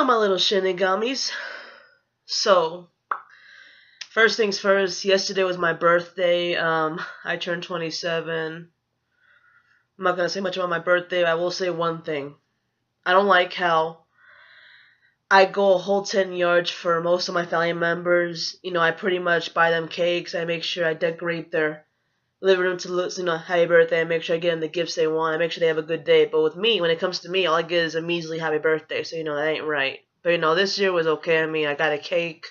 Hello, my little shinigamis. So, first things first, yesterday was my birthday. I turned 27. I'm not going to say much about my birthday. I will say one thing. I don't like how I go a whole 10 yards for most of my family members. I pretty much buy them cakes. I make sure I decorate their living room to look, happy birthday. I make sure I get them the gifts they want. I make sure they have a good day. But with me, when it comes to me, all I get is a measly happy birthday. So, that ain't right. But, this year was okay. I got a cake,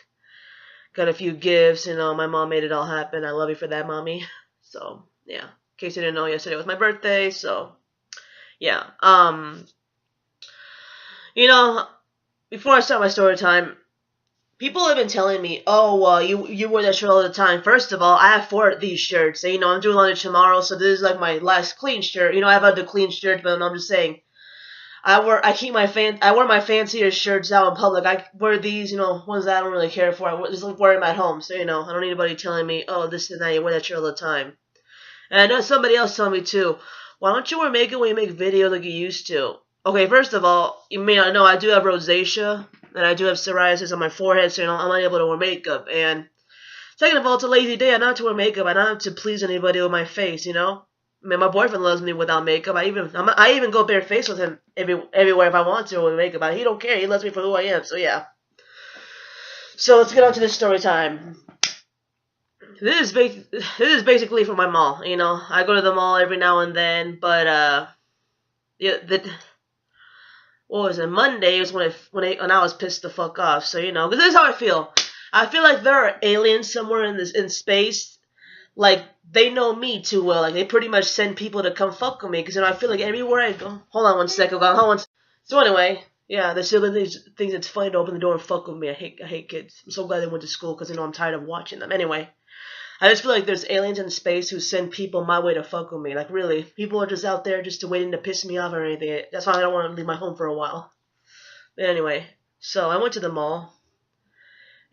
got a few gifts. My mom made it all happen. I love you for that, mommy. So, yeah. In case you didn't know, yesterday was my birthday. So, yeah. Before I start my story time, people have been telling me, oh, you wear that shirt all the time. First of all, I have 4 of these shirts. And, I'm doing laundry tomorrow, so this is like my last clean shirt. I have other clean shirts, but I'm just saying. I wear my fancier shirts out in public. I wear these, ones that I don't really care for. I just wear them at home. So, I don't need anybody telling me, oh, this and that, you wear that shirt all the time. And I know somebody else told me too, why don't you wear makeup when you make videos like you used to? Okay, first of all, you may not know I do have rosacea, and I do have psoriasis on my forehead, so I'm not able to wear makeup. And second of all, it's a lazy day. I don't have to wear makeup. I don't have to please anybody with my face, my boyfriend loves me without makeup. I even go barefaced with him everywhere if I want to with makeup. He don't care. He loves me for who I am. So yeah. So let's get on to this story time. This is basically for my mall. I go to the mall every now and then, but yeah, what was it? Monday was when I was pissed the fuck off. So because this is how I feel. I feel like there are aliens somewhere in space. Like, they know me too well. Like, they pretty much send people to come fuck with me. Because, I feel like everywhere I go... Hold on one second. Hold on. So, anyway. Yeah, the siblings thinks it's funny to open the door and fuck with me. I hate kids. I'm so glad they went to school because, I'm tired of watching them. Anyway. I just feel like there's aliens in space who send people my way to fuck with me. Like, really. People are just out there just waiting to piss me off or anything. That's why I don't want to leave my home for a while. But anyway. So, I went to the mall.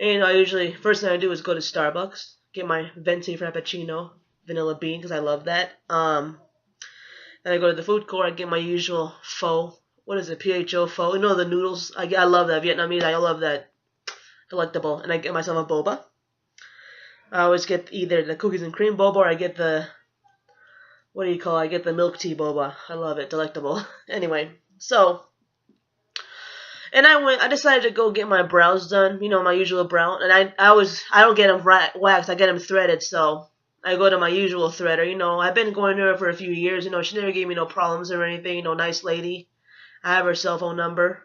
And, usually, first thing I do is go to Starbucks. Get my venti frappuccino, vanilla bean, because I love that. Then I go to the food court. I get my usual pho. What is it? PHO pho. The noodles. I love that Vietnamese. I love that delectable. And I get myself a boba. I always get either the cookies and cream boba or I get the, what do you call it? I get the milk tea boba. I love it. Delectable. Anyway, so... And I decided to go get my brows done, my usual brow. And I don't get them waxed, I get them threaded, so I go to my usual threader. I've been going to her for a few years, she never gave me no problems or anything, nice lady. I have her cell phone number.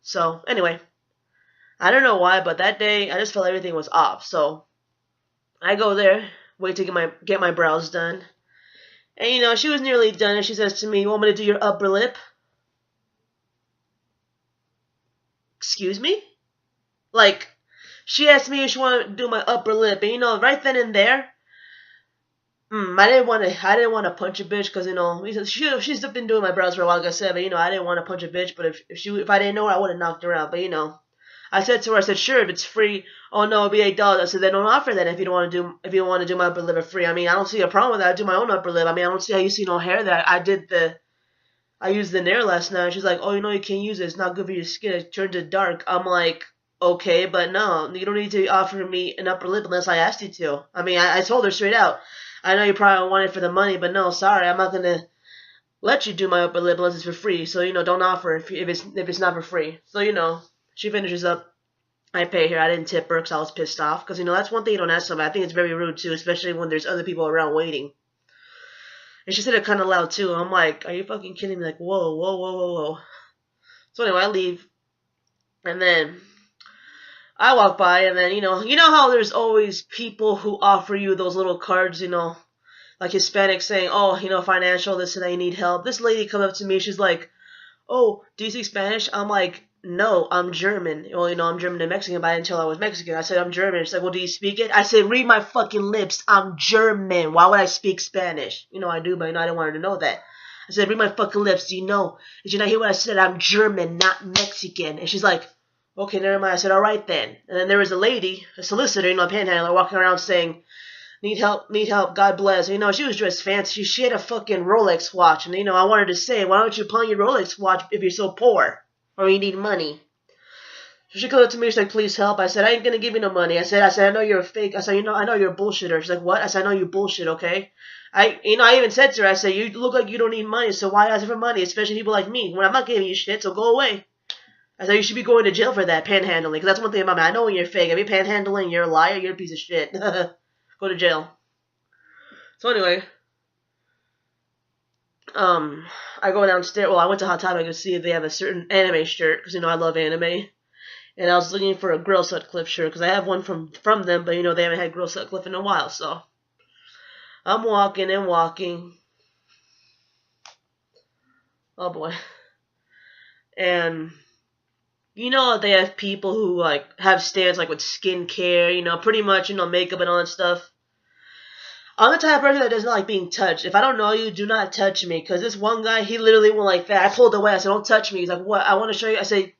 So, anyway, I don't know why, but that day, I just felt everything was off. So, I go there, wait to get my brows done. And, she was nearly done, and she says to me, you want me to do your upper lip? Excuse me? Like, she asked me if she wanted to do my upper lip, and right then and there, I didn't want to punch a bitch, because she's been doing my brows for a while, like I said, but I didn't want to punch a bitch, but if I didn't know her, I would have knocked her out, but I said to her, sure, if it's free. Oh no, it'll be $8. I said, then don't offer that if you don't want to do my upper lip for free. I don't see a problem with that. I do my own upper lip. I don't see how you see no hair there. I used the Nair last night. She's like, oh, you can't use it. It's not good for your skin. It turns it dark. I'm like, okay, but no, you don't need to offer me an upper lip unless I asked you to. I told her straight out. I know you probably want it for the money, but no, sorry, I'm not gonna let you do my upper lip unless it's for free. So don't offer if it's not for free. So she finishes up. I pay her. I didn't tip her because I was pissed off. Because that's one thing you don't ask somebody. I think it's very rude too, especially when there's other people around waiting. And she said it kind of loud, too. I'm like, are you fucking kidding me? Like, whoa, whoa, whoa, whoa, whoa. So anyway, I leave. And then I walk by, and then, you know how there's always people who offer you those little cards, like Hispanics saying, oh, financial, this and that, you need help. This lady comes up to me. She's like, oh, do you speak Spanish? I'm like, no, I'm German. Well, I'm German and Mexican, but I didn't tell I was Mexican. I said, I'm German. She's like, well, do you speak it? I said, read my fucking lips. I'm German. Why would I speak Spanish? I do, but I didn't want her to know that. I said, read my fucking lips. Do you know? Did you not hear what I said? I'm German, not Mexican. And she's like, okay, never mind. I said, all right then. And then there was a lady, a solicitor, a panhandler, walking around saying, need help, God bless. She was dressed fancy. She had a fucking Rolex watch. And, I wanted to say, why don't you pawn your Rolex watch if you're so poor? Or you need money. So she comes up to me, she's like, please help. I said, I ain't gonna give you no money. I know you're a fake. I said, I know you're a bullshitter. She's like, what? I said, I know you bullshit, okay? I even said to her, I said, you look like you don't need money, so why ask for money, especially people like me, when I'm not giving you shit, so go away. I said, you should be going to jail for that, panhandling, because that's one thing about me. I know when you're fake. If you're panhandling, you're a liar, you're a piece of shit. Go to jail. So anyway, I go downstairs. Well, I went to Hot Topic to see if they have a certain anime shirt, because, I love anime. And I was looking for a Girl Sutcliffe shirt, because I have one from them, but, they haven't had Girl Sutcliffe in a while, so. I'm walking and walking. Oh, boy. And, they have people who, like, have stands, like, with skincare, pretty much, makeup and all that stuff. I'm the type of person that doesn't like being touched. If I don't know you, do not touch me. Because this one guy, he literally went like that. I pulled away. I said, don't touch me. He's like, what? I want to show you. I say,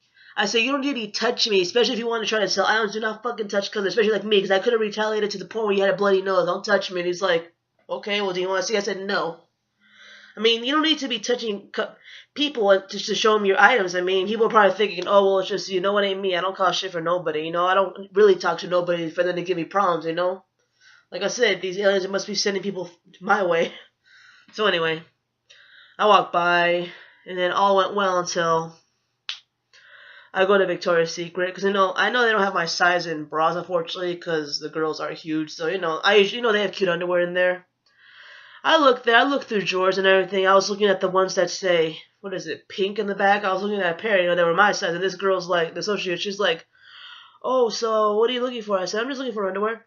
you don't need to be touching me, especially if you want to try to sell items. Do not fucking touch colors, especially like me, because I could have retaliated to the point where you had a bloody nose. Don't touch me. And he's like, okay, well, do you want to see? I said, no. I mean, you don't need to be touching people just to show them your items. I mean, people are probably thinking, oh, well, it's just, it ain't me. I don't cause shit for nobody. I don't really talk to nobody for them to give me problems, Like I said, these aliens must be sending people my way. So anyway, I walked by, and then all went well until I go to Victoria's Secret, because, I know they don't have my size in bras, unfortunately, because the girls are huge. So, I usually, they have cute underwear in there. I looked there, I looked through drawers and everything. I was looking at the ones that say, what is it, pink in the back? I was looking at a pair, that were my size, and this girl's like, the associate, she's like, oh, so what are you looking for? I said, I'm just looking for underwear.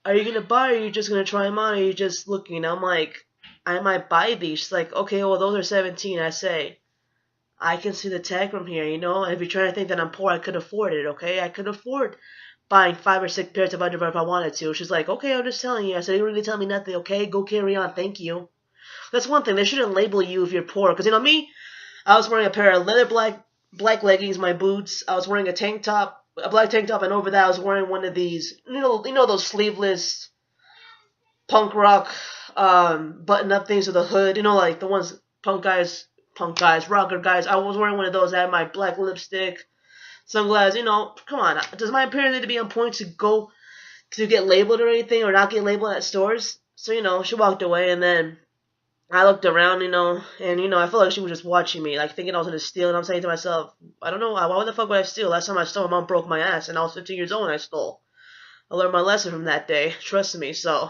Are you going to buy, or are you just going to try them on, or are you just looking? I'm like, I might buy these. She's like, okay, well, those are 17. I say, I can see the tag from here, If you're trying to think that I'm poor, I could afford it, okay? I could afford buying 5 or 6 pairs of underwear if I wanted to. She's like, okay, I'm just telling you. I said, you don't really tell me nothing, okay? Go carry on, thank you. That's one thing. They shouldn't label you if you're poor. Because, me, I was wearing a pair of leather black leggings, my boots. I was wearing a tank top, a black tank top, and over that I was wearing one of these, those sleeveless punk rock button-up things with the hood. Like the ones punk guys, rocker guys. I was wearing one of those. I had my black lipstick, sunglasses. Come on. Does my appearance need to be on point to get labeled or anything, or not get labeled at stores? So, she walked away, and then I looked around, and, I felt like she was just watching me, like, thinking I was going to steal, and I'm saying to myself, I don't know, why the fuck would I steal? Last time I stole, my mom broke my ass, and I was 15 years old when I stole. I learned my lesson from that day, trust me, so.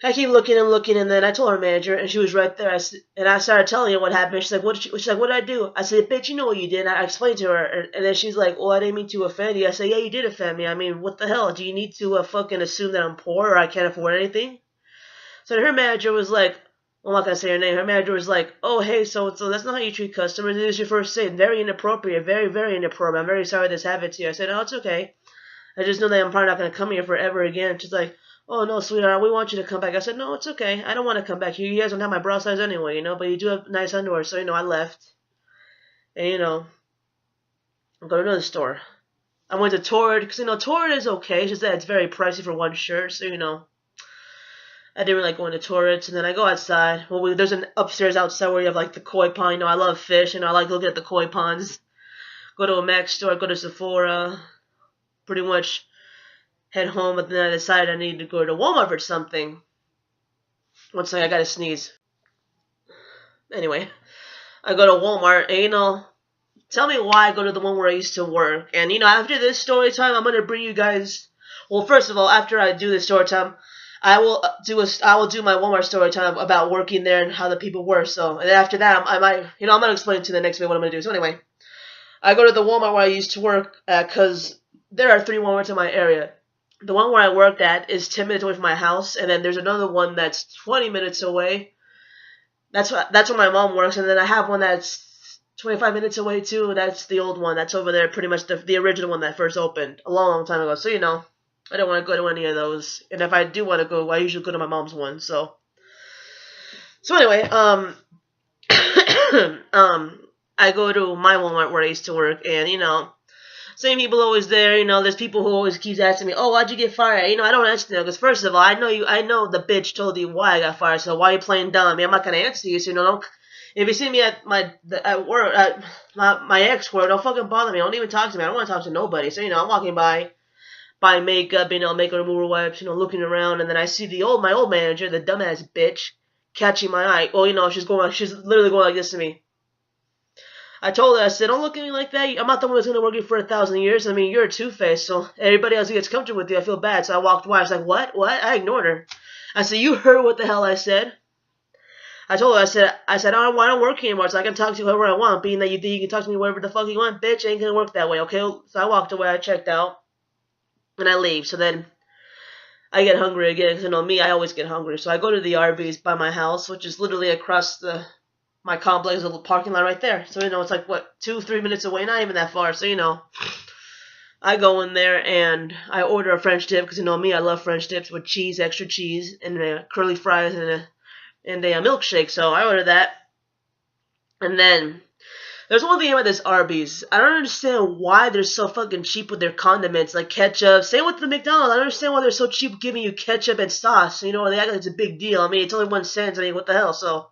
I keep looking and looking, and then I told her manager, and she was right there, and I started telling her what happened. She's like, what did I do? I said, bitch, you know what you did. And I explained to her, and then she's like, well, I didn't mean to offend you. I said, yeah, you did offend me. I mean, what the hell? Do you need to fucking assume that I'm poor or I can't afford anything? So her manager was like, well, I'm not going to say her name. Her manager was like, oh, hey, so that's not how you treat customers. It is your first date. Very inappropriate. Very, very inappropriate. I'm very sorry this happened to you. I said, oh, it's okay. I just know that I'm probably not going to come here forever again. She's like, oh, no, sweetheart, we want you to come back. I said, no, it's okay. I don't want to come back here. You guys don't have my bra size anyway, but you do have nice underwear. So, I left. And, I'm going to another store. I went to Torrid, because, Torrid is okay. It's just that it's very pricey for one shirt. So, I didn't really like going to Torrid. And then I go outside. Well, there's an upstairs outside where you have, like, the koi pond. I love fish, I like looking at the koi ponds. Go to a Mac store, go to Sephora. Pretty much head home, but then I decided I needed to go to Walmart for something. One second, I gotta sneeze. Anyway, I go to Walmart, and tell me why I go to the one where I used to work. And after this story time, I'm gonna bring you guys. Well, first of all, after I do this story time, I will do my Walmart story time about working there and how the people were. So, and after that, I might, I'm gonna explain to you the next video what I'm gonna do. So anyway, I go to the Walmart where I used to work at, because there are 3 Walmarts in my area. The one where I worked at is 10 minutes away from my house, and then there's another one that's 20 minutes away. That's where my mom works, and then I have one that's 25 minutes away too. That's the old one. That's over there, pretty much the original one that first opened a long, long time ago. So, I don't want to go to any of those. And if I do want to go, I usually go to my mom's one. So anyway, I go to my Walmart where I used to work, and, same people always there, there's people who always keeps asking me, oh, why'd you get fired? I don't answer them, because first of all, I know the bitch told you why I got fired, so why are you playing dumb? I'm not going to answer you, so, If you see me at work, at my ex work, don't fucking bother me. Don't even talk to me. I don't want to talk to nobody. So, I'm walking by, buying makeup, makeup remover wipes, looking around, and then I see my old manager, the dumbass bitch, catching my eye. Well, she's literally going like this to me. I told her, I said, don't look at me like that. I'm not the one that's going to work you for 1,000 years. I mean, you're a two-faced, so everybody else who gets comfortable with you, I feel bad. So I walked away. I was like, what? What? I ignored her. I said, you heard what the hell I said? I told her, I said, I don't work here anymore, so I can talk to you whoever I want. Being that you think you can talk to me wherever the fuck you want, bitch, ain't going to work that way, okay? So I walked away. I checked out, and I leave. So then I get hungry again, because me, I always get hungry. So I go to the Arby's by my house, which is literally across my complex, a little parking lot right there. So, it's like, 2-3 minutes away, not even that far. So, I go in there and I order a French dip, because me, I love French dips with cheese, extra cheese, and curly fries, and a milkshake. So I order that. And then there's one thing about this Arby's. I don't understand why they're so fucking cheap with their condiments, like ketchup. Same with the McDonald's. I don't understand why they're so cheap giving you ketchup and sauce. They act like it's a big deal. I mean, it's only 1 cent. I mean, what the hell? So,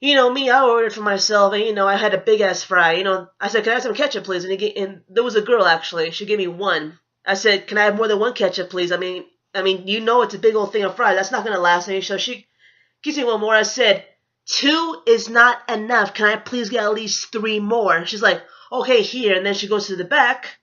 me, I ordered for myself, and, I had a big-ass fry. I said, can I have some ketchup, please? And there was a girl, actually. She gave me one. I said, can I have more than one ketchup, please? I mean, it's a big old thing of fries. That's not going to last. So she gives me one more. I said, 2 is not enough. Can I please get at least 3 more? She's like, okay, here. And then she goes to the back.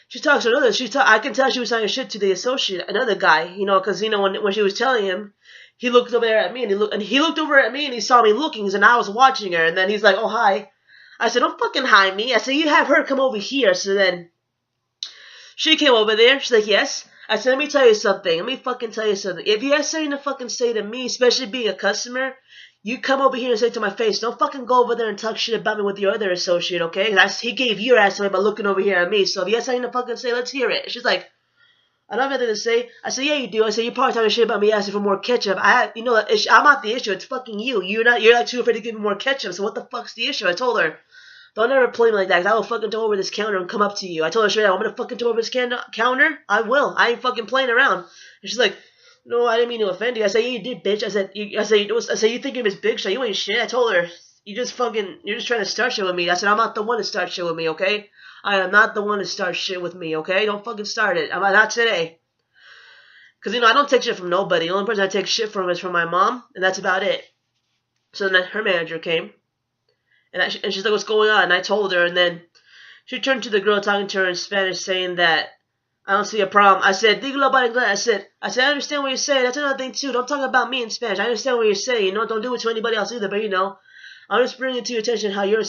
She talks to another. I can tell she was talking shit to the associate, another guy, because, when she was telling him, he looked over there at me, and he looked over at me, and he saw me looking, and I was watching her, and then he's like, oh, hi. I said, don't fucking hi me. I said, you have her come over here. So then she came over there. She's like, yes. I said, let me tell you something. Let me fucking tell you something. If you have something to fucking say to me, especially being a customer, you come over here and say it to my face. Don't fucking go over there and talk shit about me with your other associate, okay? He gave your ass away by looking over here at me. So if you have something to fucking say, let's hear it. She's like, I don't have anything to say. I said, yeah, you do. I said, you're probably talking shit about me asking for more ketchup. I'm not the issue. It's fucking you. You're like too afraid to give me more ketchup. So what the fuck's the issue? I told her, don't ever play me like that, because I will fucking go over this counter and come up to you. I told her straight out, I'm going to fucking go over this counter. I will. I ain't fucking playing around. And she's like, no, I didn't mean to offend you. I said, yeah, you did, bitch. I said, you think you're Miss Big Shot. You ain't shit. I told her, you're just trying to start shit with me. I said, I'm not the one to start shit with me, okay? I am not the one to start shit with me, okay? Don't fucking start it. Not today. Because, I don't take shit from nobody. The only person I take shit from is from my mom, and that's about it. So then her manager came, and she's like, what's going on? And I told her, and then she turned to the girl talking to her in Spanish, saying that I don't see a problem. I said, dígalo para inglés. I said, I understand what you're saying. That's another thing, too. Don't talk about me in Spanish. I understand what you're saying. Don't do it to anybody else either. But, I'm just bringing to your attention how your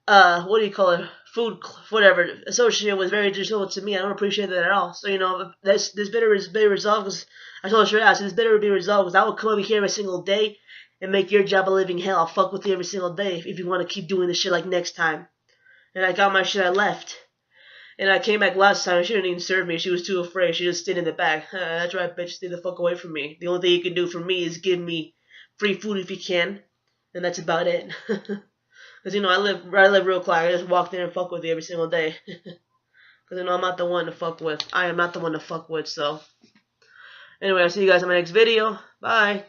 what do you call it, food, whatever, associate was very disrespectful to me. I don't appreciate that at all. So, this better be resolved, because I told her straight out, I said, this better be resolved, because I will come over here every single day and make your job a living hell. I'll fuck with you every single day if you want to keep doing this shit like next time. And I got my shit, I left. And I came back last time, and she didn't even serve me. She was too afraid. She just stayed in the back. That's right, bitch. Stay the fuck away from me. The only thing you can do for me is give me free food if you can. And that's about it. Because, I live real quiet. I just walk there and fuck with you every single day. Because, I'm not the one to fuck with. I am not the one to fuck with, so. Anyway, I'll see you guys in my next video. Bye.